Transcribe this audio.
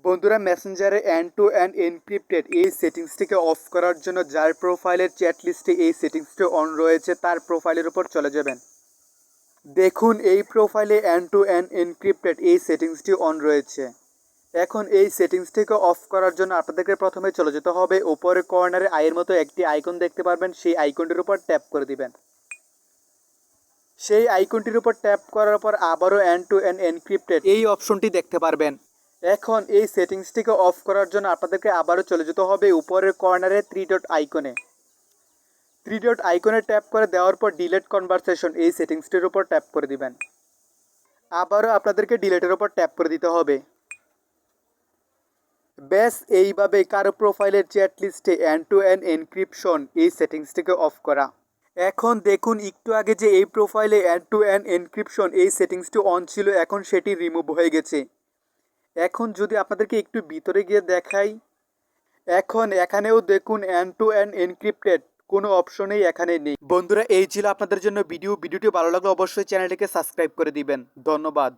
বন্ধুরা মেসেঞ্জারে and two and encrypted এই সেটিংসটিকে অফ করার জন্য যার প্রোফাইলের চ্যাট লিস্টে এই সেটিংসটি অন রয়েছে তার প্রোফাইলের উপর চলে যাবেন। দেখুন এই প্রোফাইলে এন্ড টু এন্ড এনক্রিপ্টেড এই সেটিংসটি অন রয়েছে। এখন এই সেটিংসটিকে অফ করার জন্য আপনাদেরকে প্রথমে চলে যেতে হবে, উপরে কর্নারে আইয়ের মতো একটি আইকন দেখতে পারবেন, সেই আইকনটির উপর ট্যাপ করে দিবেন। সেই আইকনটির উপর ট্যাপ করার পর আবারও এন্ড টু এন্ড এনক্রিপ্টেড এই অপশনটি দেখতে পারবেন। এখন এই সেটিংসটিকে অফ করার জন্য আপনাদেরকে আবারও চলে যেতে হবে উপরের কর্নারে থ্রি ডট আইকনে ট্যাপ করে দেওয়ার পর ডিলেট কনভারসেশন এই সেটিংসটির উপর ট্যাপ করে দিবেন। আবারও আপনাদেরকে ডিলেটের উপর ট্যাপ করে দিতে হবে। ব্যাস এইভাবে কারো প্রোফাইলের চ্যাট লিস্টে এন্ড টু এন্ড এনক্রিপশন এই সেটিংসটিকে অফ করা। এখন দেখুন একটু আগে যে এই প্রোফাইলে এন্ড টু এন্ড এনক্রিপশন এই সেটিংসটি অন ছিল, এখন সেটি রিমুভ হয়ে গেছে। এখন যদি আপনাদেরকে একটু ভিতরে গিয়ে দেখাই, এখন এখানেও দেখুন এন্ড টু এন্ড এনক্রিপ্টেড কোনো অপশনেই এখানে নেই। বন্ধুরা এই ছিল আপনাদের জন্য ভিডিওটি ভালো লাগলে অবশ্যই চ্যানেলটিকে সাবস্ক্রাইব করে দিবেন। ধন্যবাদ।